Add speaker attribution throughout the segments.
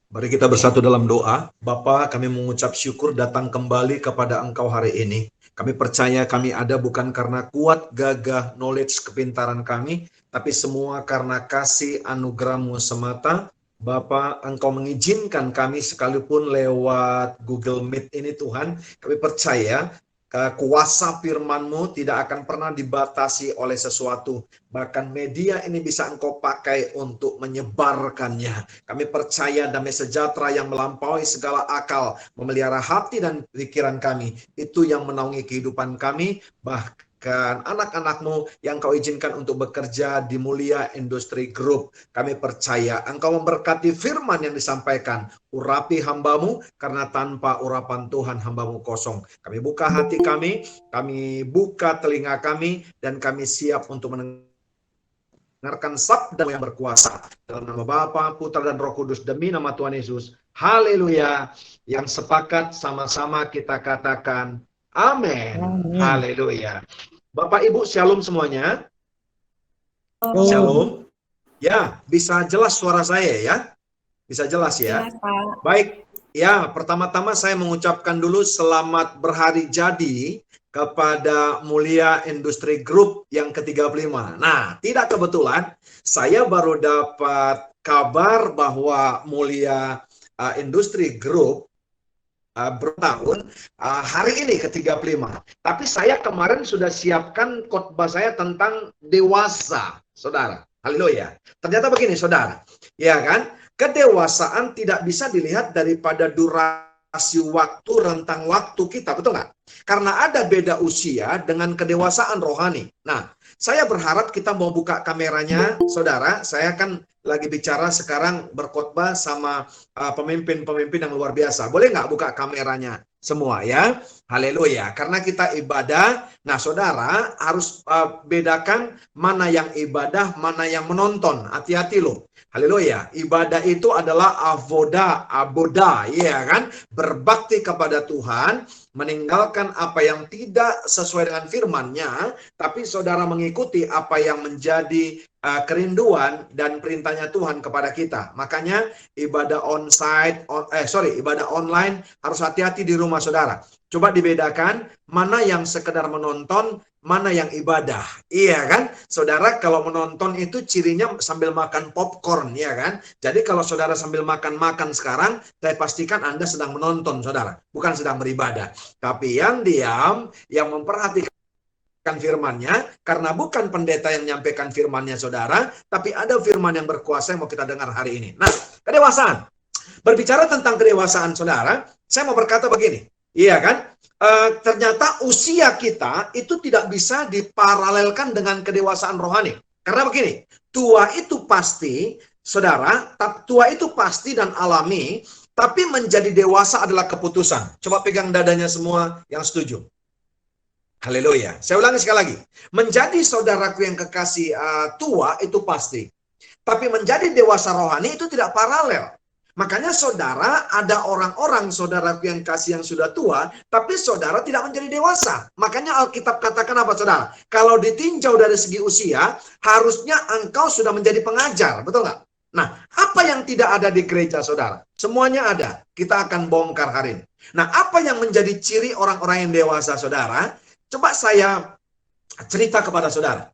Speaker 1: Mari kita bersatu dalam doa. Bapa, kami mengucap syukur datang kembali kepada Engkau hari ini. Kami percaya kami ada bukan karena kuat, gagah, knowledge, kepintaran kami, tapi semua karena kasih anugerah-Mu semata. Bapa, Engkau mengizinkan kami sekalipun lewat Google Meet ini Tuhan, kami percaya kuasa firman-Mu tidak akan pernah dibatasi oleh sesuatu. Bahkan media ini bisa Engkau pakai untuk menyebarkannya. Kami percaya damai sejahtera yang melampaui segala akal, memelihara hati dan pikiran kami. Itu yang menaungi kehidupan kami, bahkan anak-anak-Mu yang Kau izinkan untuk bekerja di Mulia Industri Group. Kami percaya Engkau memberkati firman yang disampaikan. Urapi hamba-Mu, karena tanpa urapan Tuhan hamba-Mu kosong. Kami buka hati kami buka telinga kami, dan kami siap untuk mendengarkan sabda yang berkuasa. Dalam nama Bapa, Putra, dan Roh Kudus, demi nama Tuhan Yesus. Haleluya. Yang sepakat sama-sama kita katakan, amin.
Speaker 2: Amin.
Speaker 1: Haleluya. Bapak Ibu, shalom semuanya.
Speaker 2: Oh,
Speaker 1: Shalom. Ya, bisa jelas suara saya ya? Bisa jelas ya?
Speaker 3: Jelas, Pak.
Speaker 1: Baik, ya pertama-tama saya mengucapkan dulu selamat berhari jadi kepada Mulia Industri Group yang ke-35. Nah, tidak kebetulan saya baru dapat kabar bahwa Mulia Industri Group bertahun hari ini ke-35. Tapi saya kemarin sudah siapkan khotbah saya tentang dewasa, saudara. Haleluya. Ternyata begini, saudara. Ya kan? Kedewasaan tidak bisa dilihat daripada durasi waktu, rentang waktu kita, betul nggak? Karena ada beda usia dengan kedewasaan rohani. Nah, saya berharap kita mau buka kameranya, saudara. Saya kan lagi bicara sekarang berkhotbah sama pemimpin-pemimpin yang luar biasa. Boleh nggak buka kameranya semua ya? Haleluya. Karena kita ibadah, nah saudara harus bedakan mana yang ibadah, mana yang menonton. Hati-hati loh. Haleluya. Ibadah itu adalah aboda, ya kan? Berbakti kepada Tuhan, meninggalkan apa yang tidak sesuai dengan firman-Nya, tapi saudara mengikuti apa yang menjadi kerinduan dan perintahnya Tuhan kepada kita. Makanya ibadah ibadah online harus hati-hati di rumah saudara. Coba dibedakan mana yang sekedar menonton, mana yang ibadah. Iya kan? Saudara kalau menonton itu cirinya sambil makan popcorn, ya kan? Jadi kalau saudara sambil makan-makan sekarang, saya pastikan Anda sedang menonton, saudara. Bukan sedang beribadah. Tapi yang diam, yang memperhatikan firman-Nya, karena bukan pendeta yang menyampaikan firman-Nya, saudara, tapi ada firman yang berkuasa yang mau kita dengar hari ini. Nah, kedewasaan. Berbicara tentang kedewasaan, saudara, saya mau berkata begini. Iya kan? Ternyata usia kita itu tidak bisa diparalelkan dengan kedewasaan rohani. Karena begini, tua itu pasti, saudara, tua itu pasti dan alami, tapi menjadi dewasa adalah keputusan. Coba pegang dadanya semua yang setuju. Haleluya. Saya ulangi sekali lagi. Menjadi saudaraku yang kekasih tua itu pasti. Tapi menjadi dewasa rohani itu tidak paralel. Makanya saudara, ada orang-orang saudaraku yang kasih yang sudah tua, tapi saudara tidak menjadi dewasa. Makanya Alkitab katakan apa saudara? Kalau ditinjau dari segi usia, harusnya engkau sudah menjadi pengajar, betul nggak? Nah, apa yang tidak ada di gereja saudara? Semuanya ada. Kita akan bongkar hari ini. Nah, apa yang menjadi ciri orang-orang yang dewasa saudara? Coba saya cerita kepada saudara.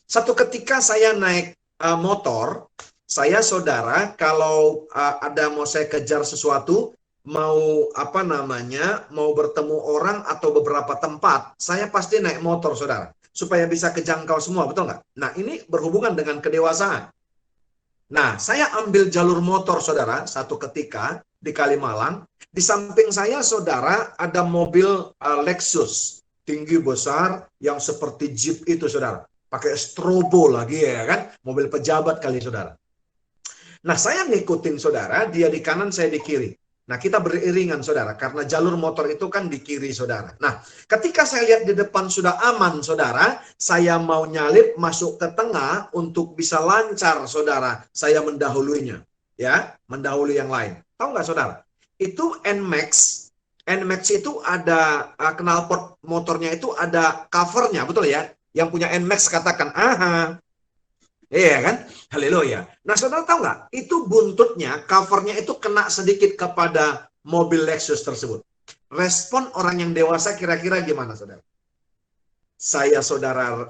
Speaker 1: Satu ketika saya naik motor, saya saudara kalau ada mau saya kejar sesuatu, mau mau bertemu orang atau beberapa tempat, saya pasti naik motor saudara, supaya bisa kejangkau semua, betul nggak? Nah ini berhubungan dengan kedewasaan. Nah saya ambil jalur motor saudara, satu ketika di Kalimalang, di samping saya saudara ada mobil Lexus, tinggi besar, yang seperti Jeep itu saudara, pakai strobo lagi ya kan, mobil pejabat kali saudara. Nah, saya ngikutin saudara, dia di kanan, saya di kiri. Nah, kita beriringan saudara, karena jalur motor itu kan di kiri saudara. Nah, ketika saya lihat di depan sudah aman saudara, saya mau nyalip masuk ke tengah untuk bisa lancar saudara, saya mendahulunya. Ya, mendahului yang lain. Tahu nggak saudara? Itu NMAX. NMAX itu ada knalpot motornya itu ada covernya, betul ya? Yang punya NMAX katakan, aha. Iya kan? Haleluya. Nah, saudara tahu nggak? Itu buntutnya, covernya itu kena sedikit kepada mobil Lexus tersebut. Respon orang yang dewasa kira-kira gimana, saudara? Saya saudara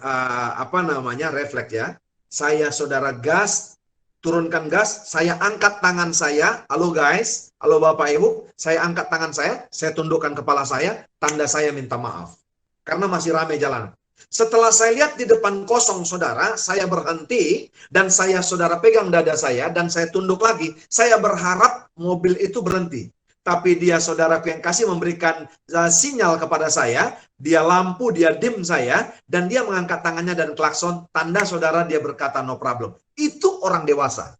Speaker 1: refleks ya. Saya saudara gas, turunkan gas, saya angkat tangan saya. Halo guys, halo Bapak Ibu, saya angkat tangan saya tundukkan kepala saya, tanda saya minta maaf. Karena masih ramai jalan. Setelah saya lihat di depan kosong saudara, saya berhenti dan saya saudara pegang dada saya dan saya tunduk lagi. Saya berharap mobil itu berhenti. Tapi dia saudaraku yang kasih memberikan sinyal kepada saya, dia lampu, dia dim saya, dan dia mengangkat tangannya dan klakson, tanda saudara dia berkata no problem. Itu orang dewasa.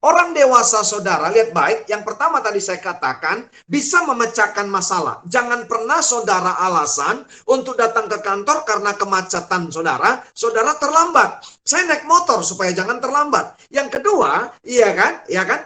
Speaker 1: Orang dewasa saudara, lihat baik, yang pertama tadi saya katakan, bisa memecahkan masalah. Jangan pernah saudara alasan untuk datang ke kantor karena kemacetan saudara terlambat. Saya naik motor supaya jangan terlambat. Yang kedua, iya kan,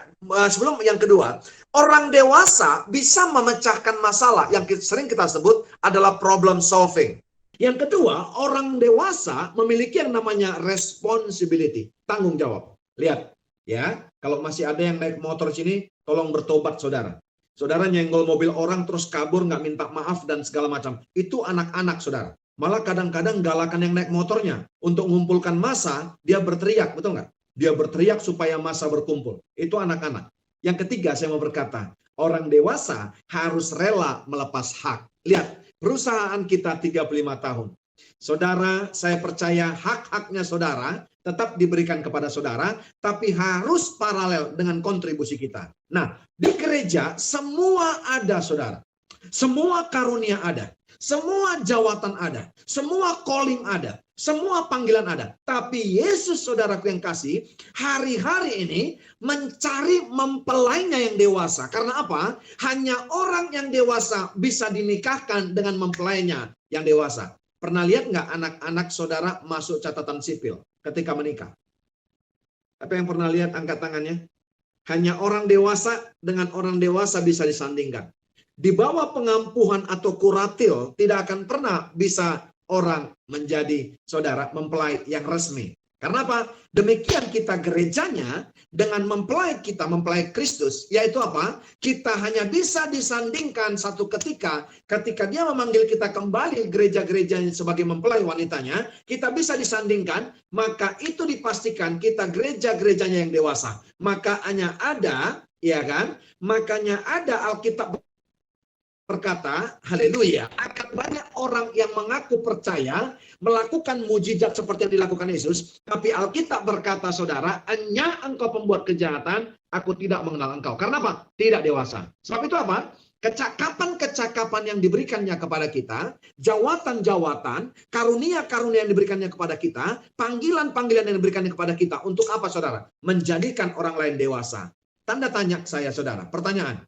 Speaker 1: sebelum yang kedua, orang dewasa bisa memecahkan masalah yang sering kita sebut adalah problem solving. Yang kedua, orang dewasa memiliki yang namanya responsibility, tanggung jawab. Lihat, ya, kalau masih ada yang naik motor sini, tolong bertobat saudara. Saudara nyenggol mobil orang terus kabur, nggak minta maaf dan segala macam. Itu anak-anak saudara. Malah kadang-kadang galakan yang naik motornya. Untuk mengumpulkan massa, dia berteriak, betul nggak? Dia berteriak supaya massa berkumpul. Itu anak-anak. Yang ketiga saya mau berkata, orang dewasa harus rela melepas hak. Lihat, perusahaan kita 35 tahun. Saudara, saya percaya hak-haknya saudara tetap diberikan kepada saudara, tapi harus paralel dengan kontribusi kita. Nah, di gereja semua ada saudara. Semua karunia ada. Semua jawatan ada. Semua calling ada. Semua panggilan ada. Tapi Yesus saudaraku yang kasih, hari-hari ini mencari mempelainya yang dewasa. Karena apa? Hanya orang yang dewasa bisa dinikahkan dengan mempelainya yang dewasa. Pernah lihat nggak anak-anak saudara masuk catatan sipil ketika menikah? Apa yang pernah lihat angkat tangannya? Hanya orang dewasa dengan orang dewasa bisa disandingkan. Di bawah pengampuhan atau kuratil tidak akan pernah bisa orang menjadi saudara mempelai yang resmi. Karena apa? Demikian kita gerejanya dengan mempelai kita, mempelai Kristus, yaitu apa? Kita hanya bisa disandingkan satu ketika dia memanggil kita kembali gereja-gerejanya sebagai mempelai wanitanya, kita bisa disandingkan, maka itu dipastikan kita gereja-gerejanya yang dewasa. Makanya ada, ya kan? Makanya ada Alkitab berkata, haleluya, akan banyak orang yang mengaku percaya, melakukan mujizat seperti yang dilakukan Yesus, tapi Alkitab berkata, saudara, hanya engkau pembuat kejahatan, aku tidak mengenal engkau. Karena apa? Tidak dewasa. Sebab itu apa? Kecakapan-kecakapan yang diberikannya kepada kita, jawatan-jawatan, karunia-karunia yang diberikannya kepada kita, panggilan-panggilan yang diberikannya kepada kita, untuk apa saudara? Menjadikan orang lain dewasa. Tanda tanya saya saudara, pertanyaan.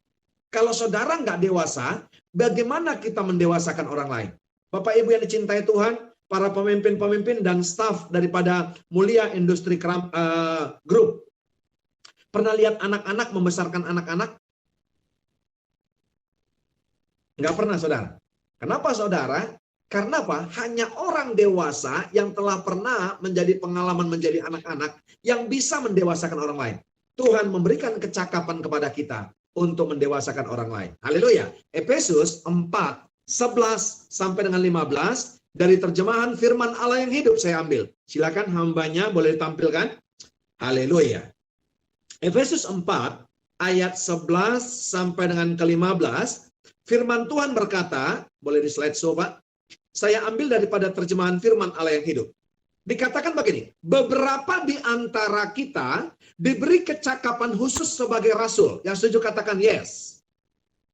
Speaker 1: Kalau saudara nggak dewasa, bagaimana kita mendewasakan orang lain? Bapak Ibu yang dicintai Tuhan, para pemimpin-pemimpin dan staf daripada Mulia Industri Group. Pernah lihat anak-anak membesarkan anak-anak? Nggak pernah saudara. Kenapa saudara? Karena apa? Hanya orang dewasa yang telah pernah menjadi pengalaman menjadi anak-anak yang bisa mendewasakan orang lain. Tuhan memberikan kecakapan kepada kita untuk mendewasakan orang lain. Haleluya. Efesus 4:11 sampai dengan 15 dari terjemahan firman Allah yang hidup saya ambil. Silakan hambanya boleh ditampilkan. Haleluya. Efesus 4 ayat 11 sampai dengan ke-15, firman Tuhan berkata, boleh di slide show Pak. Saya ambil daripada terjemahan firman Allah yang hidup. Dikatakan begini, beberapa di antara kita diberi kecakapan khusus sebagai rasul. Yang setuju katakan yes.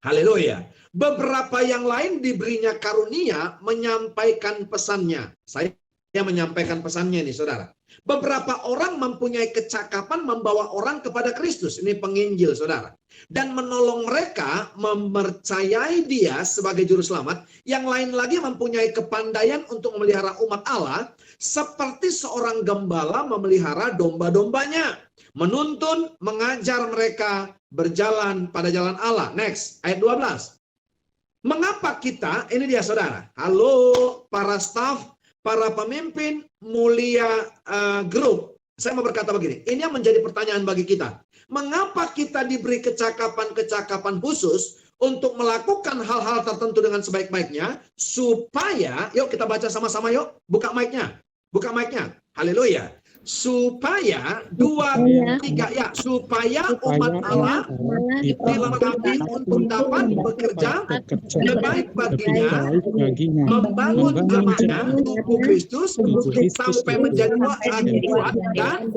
Speaker 1: Haleluya. Beberapa yang lain diberinya karunia menyampaikan pesannya. Saya menyampaikan pesannya nih saudara. Beberapa orang mempunyai kecakapan membawa orang kepada Kristus. Ini penginjil saudara. Dan menolong mereka mempercayai dia sebagai juru selamat. Yang lain lagi mempunyai kepandaian untuk memelihara umat Allah. Seperti seorang gembala memelihara domba-dombanya. Menuntun, mengajar mereka berjalan pada jalan Allah. Next, ayat 12. Mengapa kita, ini dia saudara. Halo para staf, para pemimpin Mulia Group. Saya mau berkata begini, ini yang menjadi pertanyaan bagi kita. Mengapa kita diberi kecakapan-kecakapan khusus untuk melakukan hal-hal tertentu dengan sebaik-baiknya, supaya, yuk kita baca sama-sama yuk, buka mic-nya, haleluya. Supaya, 2, 3, ya, supaya umat Allah dilengkapi untuk dapat bekerja terbaik baginya, membangun jemaatnya, tubuh Kristus, sampai menjadi kuat dan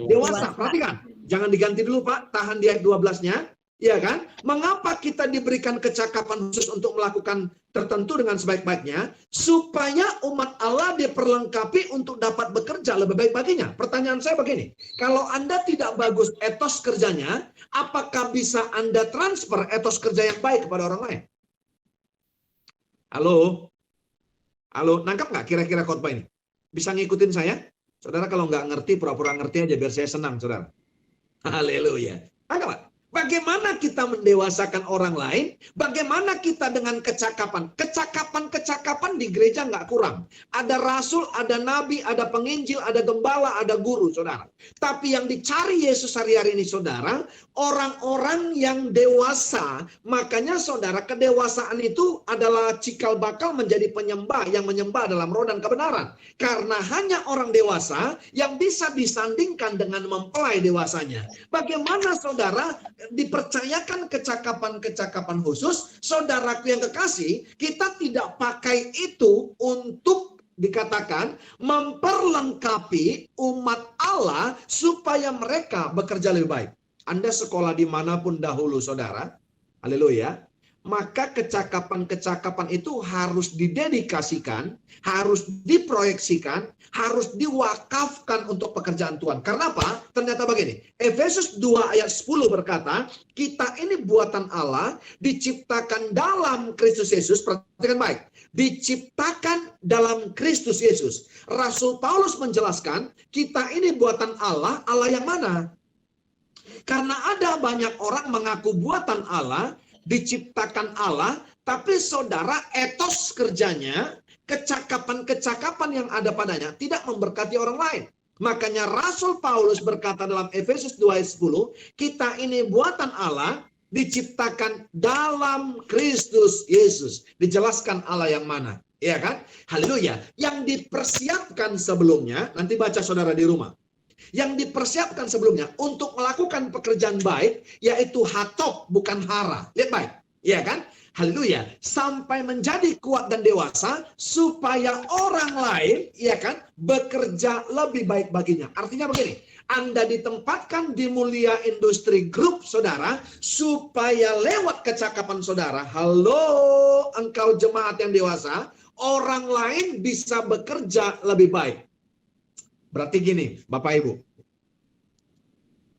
Speaker 1: dewasa. Perhatikan, jangan diganti dulu Pak, tahan di ayat 12-nya. Ya kan? Mengapa kita diberikan kecakapan khusus untuk melakukan tertentu dengan sebaik-baiknya, supaya umat Allah diperlengkapi untuk dapat bekerja lebih baik baginya. Pertanyaan saya begini, kalau Anda tidak bagus etos kerjanya, apakah bisa Anda transfer etos kerja yang baik kepada orang lain? Halo? Halo, nangkap nggak kira-kira khotbah ini? Bisa ngikutin saya? Saudara kalau nggak ngerti, pura-pura ngerti aja biar saya senang, saudara. Haleluya. Nangkap nggak? Bagaimana kita mendewasakan orang lain? Bagaimana kita dengan kecakapan? Kecakapan di gereja nggak kurang. Ada rasul, ada nabi, ada penginjil, ada gembala, ada guru, saudara. Tapi yang dicari Yesus hari-hari ini, saudara, orang-orang yang dewasa. Makanya, saudara, kedewasaan itu adalah cikal bakal menjadi penyembah yang menyembah dalam roh dan kebenaran. Karena hanya orang dewasa yang bisa disandingkan dengan mempelai dewasanya. Bagaimana, saudara, dipercayakan kecakapan-kecakapan khusus, saudaraku yang kekasih, kita tidak pakai itu untuk dikatakan memperlengkapi umat Allah supaya mereka bekerja lebih baik. Anda sekolah dimanapun dahulu, saudara, haleluya, maka kecakapan-kecakapan itu harus didedikasikan, harus diproyeksikan, harus diwakafkan untuk pekerjaan Tuhan. Karena apa? Ternyata begini, Efesus 2 ayat 10 berkata, kita ini buatan Allah, diciptakan dalam Kristus Yesus, perhatikan baik, diciptakan dalam Kristus Yesus. Rasul Paulus menjelaskan, kita ini buatan Allah, Allah yang mana? Karena ada banyak orang mengaku buatan Allah, diciptakan Allah, tapi saudara etos kerjanya, kecakapan-kecakapan yang ada padanya tidak memberkati orang lain. Makanya Rasul Paulus berkata dalam Efesus 2 ayat 10, kita ini buatan Allah, diciptakan dalam Kristus Yesus. Dijelaskan Allah yang mana, ya kan? Haleluya. Yang dipersiapkan sebelumnya, nanti baca saudara di rumah. Yang dipersiapkan sebelumnya untuk melakukan pekerjaan baik, yaitu hatop, bukan hara. Lihat baik, ya kan? Haleluya. Sampai menjadi kuat dan dewasa, supaya orang lain, ya kan, bekerja lebih baik baginya. Artinya begini, Anda ditempatkan di Mulia Industri Group, saudara, supaya lewat kecakapan saudara, halo, engkau jemaat yang dewasa, orang lain bisa bekerja lebih baik. Berarti gini, Bapak Ibu,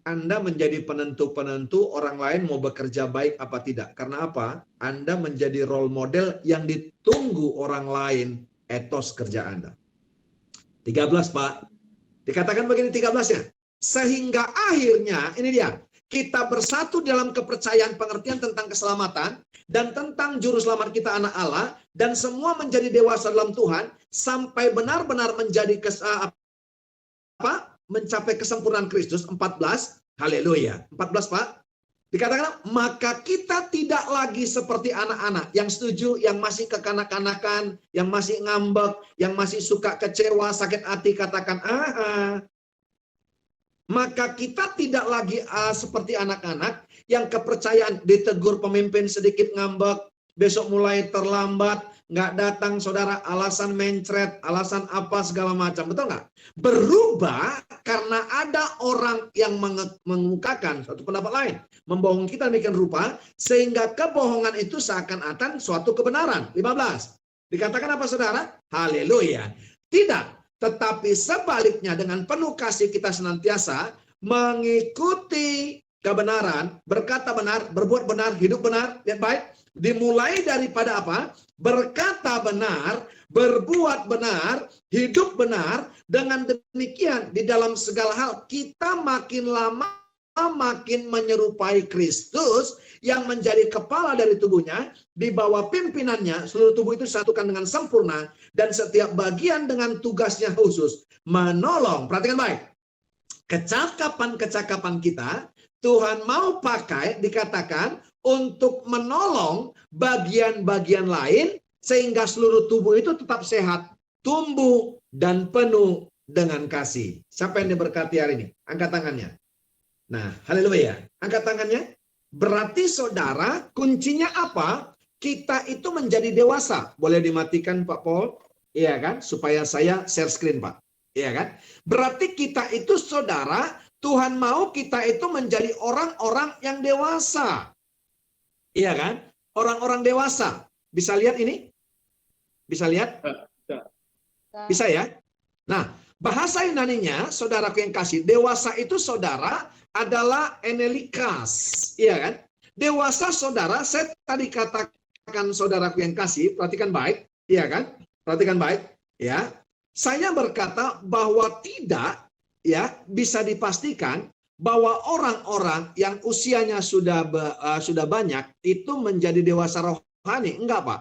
Speaker 1: Anda menjadi penentu-penentu orang lain mau bekerja baik apa tidak. Karena apa? Anda menjadi role model yang ditunggu orang lain, etos kerja Anda. 13, Pak. Dikatakan begini 13-nya. Sehingga akhirnya, ini dia, kita bersatu dalam kepercayaan pengertian tentang keselamatan dan tentang juru selamat kita anak Allah, dan semua menjadi dewasa dalam Tuhan, sampai benar-benar menjadi mencapai kesempurnaan Kristus. 14, haleluya. 14, Pak. Dikatakan, maka kita tidak lagi seperti anak-anak yang setuju, yang masih kekanak-kanakan, yang masih ngambek, yang masih suka kecewa, sakit hati, katakan Maka kita tidak lagi seperti anak-anak yang kepercayaan ditegur pemimpin sedikit ngambek, besok mulai terlambat, nggak datang, saudara, alasan mencret, alasan apa segala macam, betul nggak? Berubah karena ada orang yang mengemukakan suatu pendapat lain, membohongi kita demikian rupa, sehingga kebohongan itu seakan-akan suatu kebenaran. 15. Dikatakan apa, saudara? Haleluya. Tidak. Tetapi sebaliknya dengan penuh kasih kita senantiasa mengikuti kebenaran, berkata benar, berbuat benar, hidup benar. Lihat baik, dimulai daripada apa? Berkata benar, berbuat benar, hidup benar. Dengan demikian di dalam segala hal kita makin lama makin menyerupai Kristus yang menjadi kepala dari tubuhnya, di bawah pimpinannya seluruh tubuh itu disatukan dengan sempurna, dan setiap bagian dengan tugasnya khusus menolong. Perhatikan baik, Kecakapan-kecakapan kita, Tuhan mau pakai, dikatakan, untuk menolong bagian-bagian lain, sehingga seluruh tubuh itu tetap sehat, tumbuh, dan penuh dengan kasih. Siapa yang diberkati hari ini? Angkat tangannya. Nah, haleluya. Angkat tangannya. Berarti saudara, kuncinya apa? Kita itu menjadi dewasa. Boleh dimatikan Pak Paul? Iya kan? Supaya saya share screen Pak. Iya kan? Berarti kita itu saudara, Tuhan mau kita itu menjadi orang-orang yang dewasa. Iya kan? Orang-orang dewasa. Bisa lihat ini? Bisa lihat? Bisa ya? Nah, bahasa Yunaninya, saudaraku yang kasih, dewasa itu saudara adalah enelikas. Iya kan? Dewasa saudara, saya tadi katakan saudaraku yang kasih, perhatikan baik. Iya kan? Perhatikan baik. Ya, saya berkata bahwa tidak, ya, bisa dipastikan bahwa orang-orang yang usianya sudah banyak itu menjadi dewasa rohani. Enggak, Pak.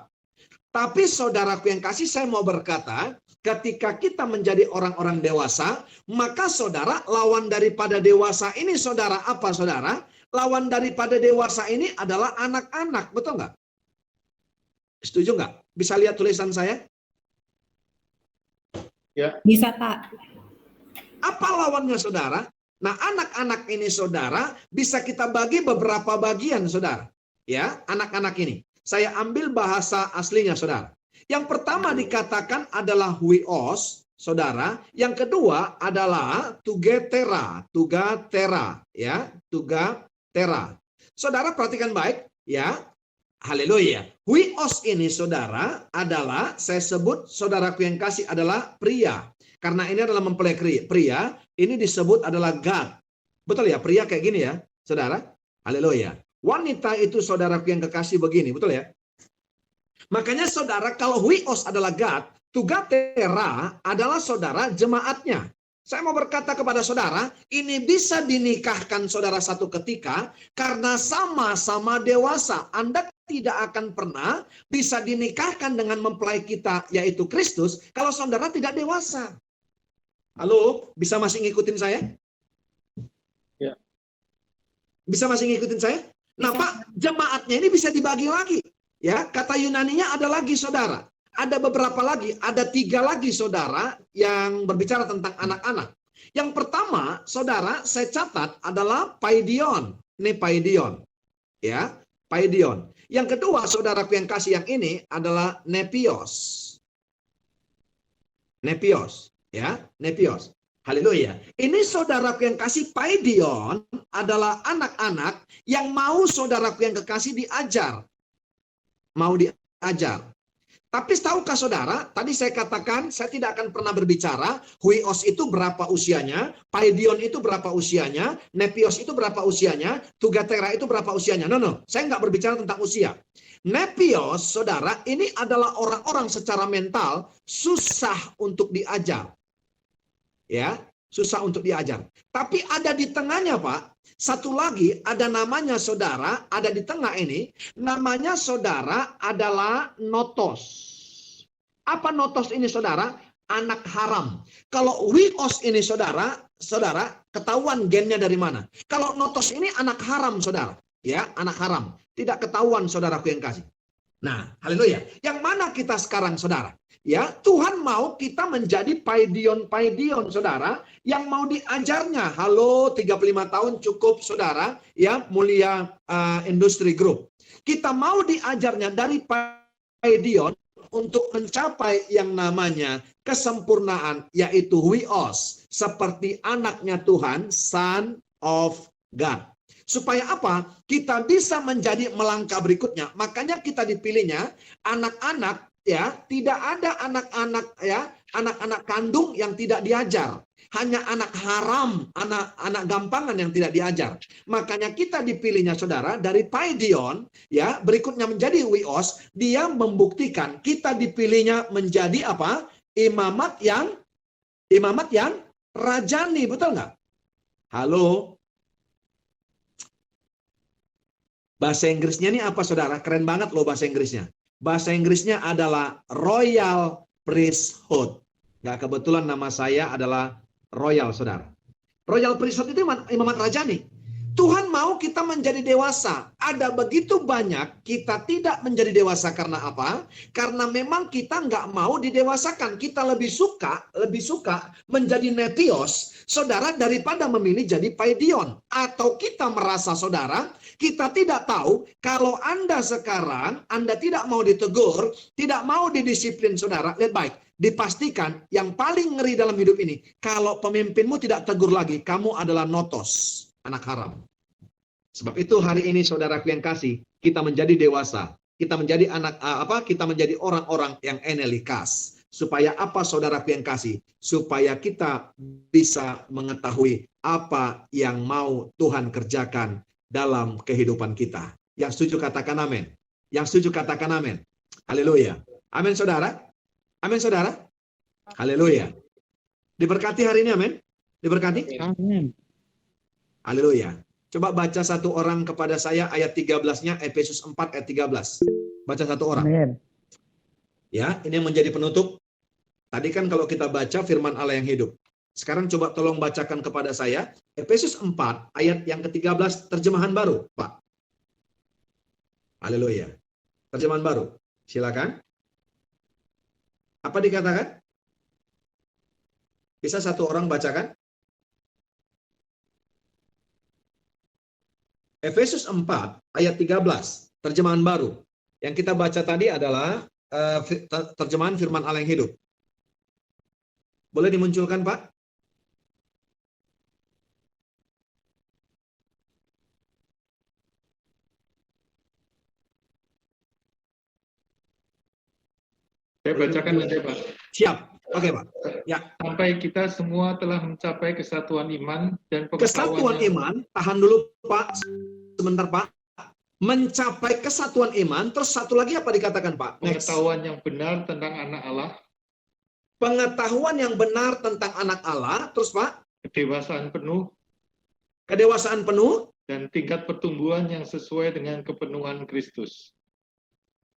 Speaker 1: Tapi saudaraku yang kasih, saya mau berkata, ketika kita menjadi orang-orang dewasa, maka saudara, lawan daripada dewasa ini, saudara, apa saudara? Lawan daripada dewasa ini adalah anak-anak, betul nggak? Setuju nggak? Bisa lihat tulisan saya?
Speaker 2: Ya. Bisa, Pak.
Speaker 1: Apa lawannya, saudara? Nah, anak-anak ini, saudara, bisa kita bagi beberapa bagian, saudara. Ya, anak-anak ini. Saya ambil bahasa aslinya, saudara. Yang pertama dikatakan adalah huios, saudara. Yang kedua adalah tugatera, ya, tugatera. Saudara perhatikan baik, ya. Haleluya. Huios ini, saudara, adalah, saya sebut saudaraku yang kasih adalah pria. Karena ini adalah mempelai pria, ini disebut adalah God. Betul ya, pria kayak gini ya, saudara. Haleluya. Wanita itu saudaraku yang kekasih begini, betul ya? Makanya saudara, kalau huios adalah God, tugatera adalah saudara jemaatnya. Saya mau berkata kepada saudara, ini bisa dinikahkan saudara satu ketika karena sama-sama dewasa. Anda tidak akan pernah bisa dinikahkan dengan mempelai kita, yaitu Kristus, kalau saudara tidak dewasa. Halo, bisa masih ngikutin saya?
Speaker 2: Ya.
Speaker 1: Bisa masih ngikutin saya? Nah, Pak, jemaatnya ini bisa dibagi lagi. Ya, kata Yunaninya ada lagi, saudara. Ada beberapa lagi, ada 3 lagi, saudara, yang berbicara tentang anak-anak. Yang pertama, saudara, saya catat adalah paidion. Ini paidion. Ya, paidion. Yang kedua, saudaraku yang kasih yang ini adalah nepios. Nepios. Ya, nepios. Haleluya. Ini saudaraku yang kasih, paidion adalah anak-anak yang mau saudaraku yang kekasih diajar. Mau diajar. Tapi tahukah saudara, tadi saya katakan saya tidak akan pernah berbicara huios itu berapa usianya, paidion itu berapa usianya, nepios itu berapa usianya, tugatera itu berapa usianya. No, saya nggak berbicara tentang usia. Nepios, saudara, ini adalah orang-orang secara mental susah untuk diajar. Ya, susah untuk diajar. Tapi ada di tengahnya, Pak. Satu lagi ada namanya, saudara, ada di tengah ini, namanya, saudara, adalah notos. Apa notos ini, saudara? Anak haram. Kalau huios ini, saudara, ketahuan gennya dari mana? Kalau notos ini anak haram, saudara. Ya, anak haram. Tidak ketahuan, saudaraku yang kasih. Nah, haleluya. Yang mana kita sekarang, saudara? Ya, Tuhan mau kita menjadi paidion, saudara, yang mau diajarnya. Halo, 35 tahun cukup, saudara, ya, Mulia Industri Group. Kita mau diajarnya dari paidion untuk mencapai yang namanya kesempurnaan, yaitu huios, seperti anaknya Tuhan, Son of God. Supaya apa? Kita bisa menjadi melangkah berikutnya. Makanya kita dipilihnya anak-anak, ya, tidak ada anak-anak, ya, anak-anak kandung yang tidak diajar. Hanya anak haram, anak gampangan yang tidak diajar. Makanya kita dipilihnya, saudara, dari paidion, ya, berikutnya menjadi huios. Dia membuktikan kita dipilihnya menjadi apa? Imamat yang rajani, betul nggak? Halo. Bahasa Inggrisnya ini apa, saudara? Keren banget loh bahasa Inggrisnya. Bahasa Inggrisnya adalah Royal Priesthood. Nggak kebetulan nama saya adalah Royal, saudara. Royal priesthood itu imamat rajani. Tuhan mau kita menjadi dewasa. Ada begitu banyak kita tidak menjadi dewasa karena apa? Karena memang kita nggak mau didewasakan. Kita lebih suka menjadi nepios, saudara, daripada memilih jadi paidion. Atau kita merasa, saudara, kita tidak tahu kalau Anda sekarang, Anda tidak mau ditegur, tidak mau didisiplin, saudara, lihat baik. Dipastikan yang paling ngeri dalam hidup ini, kalau pemimpinmu tidak tegur lagi, kamu adalah notos, anak haram. Sebab itu hari ini saudaraku yang kasih, kita menjadi dewasa, kita menjadi kita menjadi orang-orang yang enelikas. Supaya apa saudaraku yang kasih? Supaya kita bisa mengetahui apa yang mau Tuhan kerjakan dalam kehidupan kita. Yang setuju katakan amin. Yang setuju katakan amin. Haleluya. Amin saudara. Amin saudara. Haleluya. Diberkati hari ini, amin. Diberkati.
Speaker 2: Amin.
Speaker 1: Haleluya. Coba baca satu orang kepada saya ayat 13-nya, Efesus 4 ayat 13. Baca satu orang.
Speaker 2: Amin.
Speaker 1: Ya, ini yang menjadi penutup. Tadi kan kalau kita baca firman Allah yang hidup. Sekarang coba tolong bacakan kepada saya Efesus 4 ayat yang ke-13 terjemahan baru, Pak. Haleluya. Terjemahan baru. Silakan. Apa dikatakan? Bisa satu orang bacakan? Efesus 4 ayat 13 terjemahan baru. Yang kita baca tadi adalah terjemahan firman Allah yang hidup. Boleh dimunculkan, Pak?
Speaker 3: Saya bacakan nanti, Pak.
Speaker 1: Siap. Oke, Pak. Ya.
Speaker 3: Sampai kita semua telah mencapai kesatuan iman dan
Speaker 1: Kesatuan iman, tahan dulu Pak. Sebentar Pak. Mencapai kesatuan iman, terus satu lagi apa dikatakan Pak? Next.
Speaker 3: pengetahuan yang benar tentang anak Allah,
Speaker 1: Pengetahuan yang benar tentang anak Allah, terus Pak.
Speaker 3: kedewasaan penuh,
Speaker 1: Kedewasaan penuh.
Speaker 3: dan tingkat pertumbuhan yang sesuai dengan kepenuhan Kristus.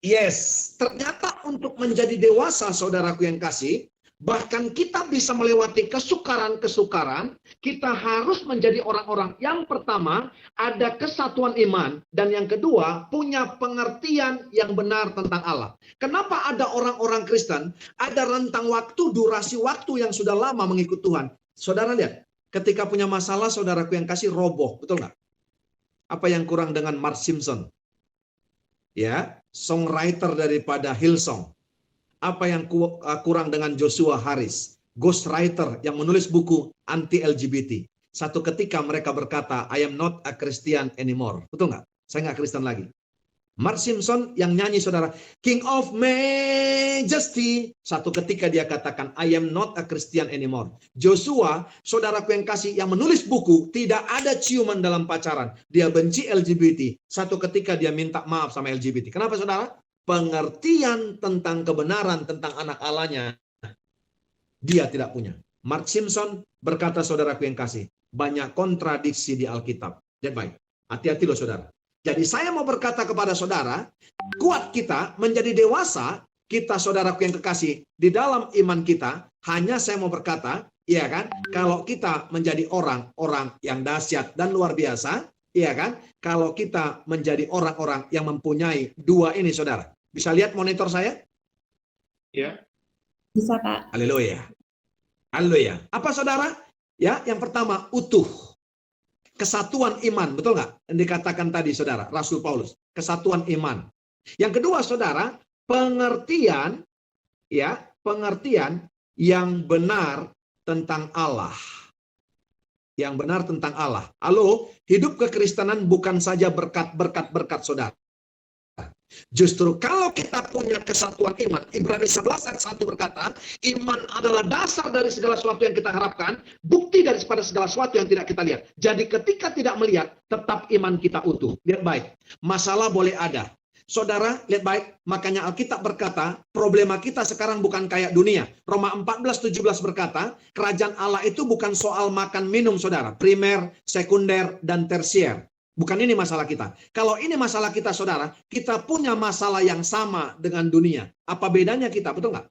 Speaker 1: Yes, ternyata untuk menjadi dewasa, saudaraku yang kasih, bahkan kita bisa melewati kesukaran-kesukaran, kita harus menjadi orang-orang yang pertama, ada kesatuan iman, dan yang kedua, punya pengertian yang benar tentang Allah. Kenapa ada orang-orang Kristen, ada rentang waktu, durasi waktu yang sudah lama mengikut Tuhan? Saudara lihat, ketika punya masalah, saudaraku yang kasih roboh, betul nggak? Apa yang kurang dengan Mark Simpson? Ya, songwriter daripada Hillsong. Apa yang kurang dengan Joshua Harris, ghostwriter yang menulis buku anti-LGBT. Satu ketika mereka berkata, I am not a Christian anymore. Betul nggak? Saya nggak Kristen lagi. Mark Simpson yang nyanyi, saudara, King of Majesty. Satu ketika dia katakan, I am not a Christian anymore. Joshua, saudaraku yang kasih, yang menulis buku, tidak ada ciuman dalam pacaran. Dia benci LGBT. Satu ketika dia minta maaf sama LGBT. Kenapa, saudara? Pengertian tentang kebenaran tentang anak Allahnya dia tidak punya. Mark Simpson berkata, saudaraku yang kasih, banyak kontradiksi di Alkitab. Lihat baik, hati-hati loh saudara. Jadi saya mau berkata kepada saudara, kuat kita menjadi dewasa, kita saudaraku yang kekasih, di dalam iman kita, hanya saya mau berkata, iya kan, kalau kita menjadi orang-orang yang dahsyat dan luar biasa, iya kan, kalau kita menjadi orang-orang yang mempunyai dua ini, saudara. Bisa lihat monitor saya?
Speaker 3: Ya.
Speaker 2: Bisa, Pak.
Speaker 1: Haleluya. Haleluya. Apa saudara? Ya, yang pertama, utuh. Kesatuan iman, betul nggak? Yang dikatakan tadi, saudara, Rasul Paulus. Kesatuan iman. Yang kedua, saudara, pengertian, ya, pengertian yang benar tentang Allah. Yang benar tentang Allah. Halo, hidup kekristenan bukan saja berkat-berkat, saudara. Justru kalau kita punya kesatuan iman, Ibrani 11 ayat 1 berkata, iman adalah dasar dari segala sesuatu yang kita harapkan, bukti daripada segala sesuatu yang tidak kita lihat. Jadi ketika tidak melihat, tetap iman kita utuh. Lihat baik, masalah boleh ada. Saudara, lihat baik, makanya Alkitab berkata, problema kita sekarang bukan kayak dunia. Roma 14:17 berkata, kerajaan Allah itu bukan soal makan minum, saudara. Primer, sekunder, dan tersier. Bukan ini masalah kita. Kalau ini masalah kita, saudara, kita punya masalah yang sama dengan dunia. Apa bedanya kita? Betul nggak?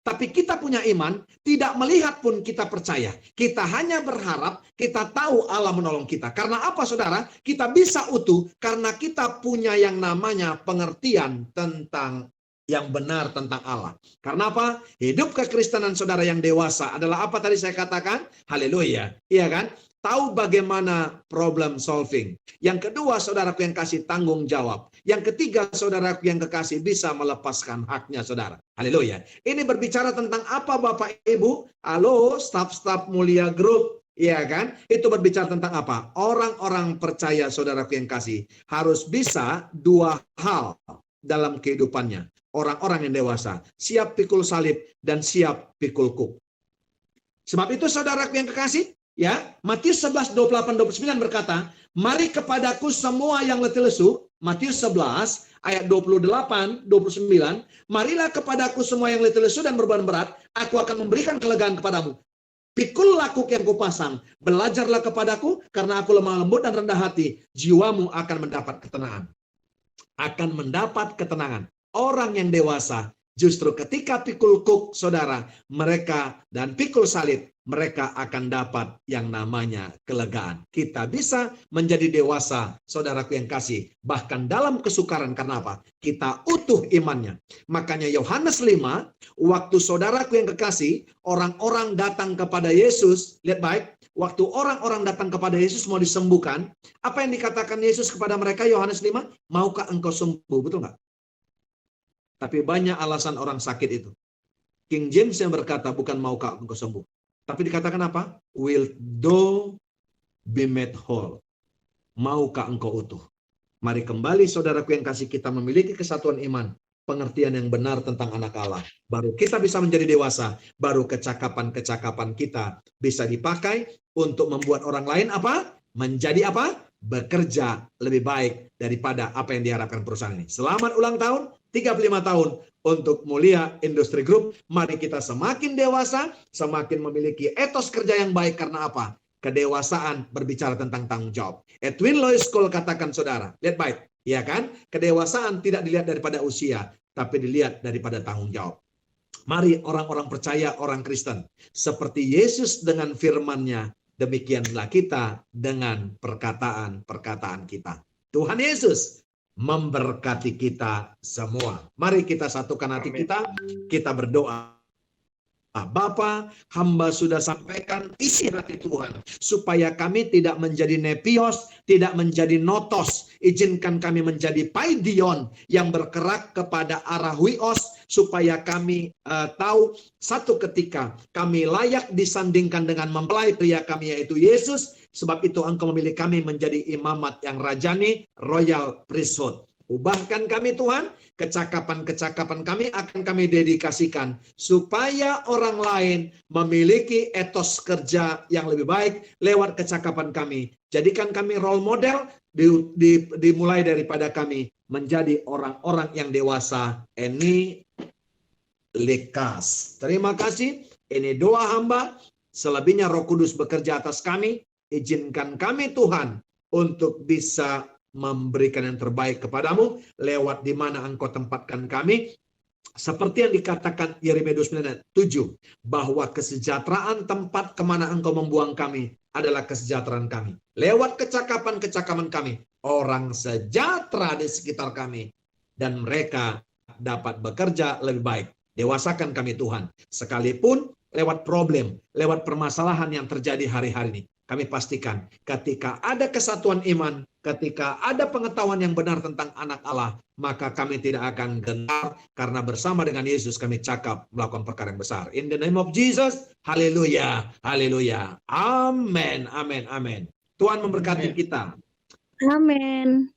Speaker 1: Tapi kita punya iman, tidak melihat pun kita percaya. Kita hanya berharap, kita tahu Allah menolong kita. Karena apa saudara? Kita bisa utuh karena kita punya yang namanya pengertian tentang yang benar tentang Allah. Karena apa? Hidup kekristenan saudara yang dewasa adalah apa tadi saya katakan? Haleluya. Iya kan? Tahu bagaimana problem solving. Yang kedua, saudaraku yang kasih tanggung jawab. Yang ketiga, saudaraku yang kekasih bisa melepaskan haknya saudara. Haleluya. Ini berbicara tentang apa Bapak Ibu? Halo, staf-staf mulia grup. Iya kan? Itu berbicara tentang apa? Orang-orang percaya saudaraku yang kasih harus bisa dua hal dalam kehidupannya. Orang-orang yang dewasa, siap pikul salib dan siap pikul kuk. Sebab itu saudaraku yang kekasih, ya, Matius 11:28-29 berkata, mari kepadaku semua yang letih lesu, Matius 11 ayat 28-29, marilah kepadaku semua yang letih lesu dan beban berat, aku akan memberikan kelegaan kepadamu. Pikullah kuk yang kupasang, belajarlah kepadaku, karena aku lemah lembut dan rendah hati, jiwamu akan mendapat ketenangan. Akan mendapat ketenangan. Orang yang dewasa, justru ketika pikul kuk, saudara, mereka dan pikul salib, mereka akan dapat yang namanya kelegaan. Kita bisa menjadi dewasa, saudaraku yang kasih, bahkan dalam kesukaran. Karena apa? Kita utuh imannya. Makanya Yohanes 5, waktu saudaraku yang kekasih, orang-orang datang kepada Yesus, lihat baik, waktu orang-orang datang kepada Yesus mau disembuhkan, apa yang dikatakan Yesus kepada mereka, Yohanes 5, maukah engkau sembuh? Betul nggak? Tapi banyak alasan orang sakit itu. King James yang berkata, bukan maukah engkau sembuh. Tapi dikatakan apa? Will thou be made whole? Maukah engkau utuh? Mari kembali saudaraku yang kasih, kita memiliki kesatuan iman, pengertian yang benar tentang anak Allah. Baru kita bisa menjadi dewasa, baru kecakapan-kecakapan kita bisa dipakai untuk membuat orang lain apa? Menjadi apa? Bekerja lebih baik daripada apa yang diharapkan perusahaan ini. Selamat ulang tahun, 35 tahun untuk Mulia Industri Group. Mari kita semakin dewasa, semakin memiliki etos kerja yang baik. Karena apa? Kedewasaan berbicara tentang tanggung jawab. Edwin Lois Cole katakan saudara, lihat baik, ya kan? Kedewasaan tidak dilihat daripada usia, tapi dilihat daripada tanggung jawab. Mari orang-orang percaya, orang Kristen, seperti Yesus dengan firman-Nya, demikianlah kita dengan perkataan-perkataan kita. Tuhan Yesus memberkati kita semua. Mari kita satukan hati kita berdoa. Bapa, hamba sudah sampaikan isi hati Tuhan, supaya kami tidak menjadi nepios, tidak menjadi notos. Izinkan kami menjadi paidion yang bergerak kepada arah wios, supaya kami tahu satu ketika kami layak disandingkan dengan mempelai pria kami, yaitu Yesus. Sebab itu Engkau memilih kami menjadi imamat yang rajani, royal priesthood. Ubahkan kami Tuhan, kecakapan-kecakapan kami akan kami dedikasikan, supaya orang lain memiliki etos kerja yang lebih baik lewat kecakapan kami. Jadikan kami role model, dimulai daripada kami menjadi orang-orang yang dewasa. Ini lekas. Terima kasih, ini doa hamba, selebihnya Roh Kudus bekerja atas kami. Izinkan kami Tuhan untuk bisa memberikan yang terbaik kepadamu lewat di mana Engkau tempatkan kami, seperti yang dikatakan Yeremia 29:7, bahwa kesejahteraan tempat kemana Engkau membuang kami adalah kesejahteraan kami. Lewat kecakapan-kecakapan kami, orang sejahtera di sekitar kami, dan mereka dapat bekerja lebih baik. Dewasakan kami Tuhan, sekalipun lewat problem, lewat permasalahan yang terjadi hari-hari ini. Kami pastikan ketika ada kesatuan iman, ketika ada pengetahuan yang benar tentang anak Allah, maka kami tidak akan gentar, karena bersama dengan Yesus kami cakap melakukan perkara yang besar. In the name of Jesus, haleluya, haleluya. Amin, amin, amin. Tuhan memberkati kita.
Speaker 4: Amin.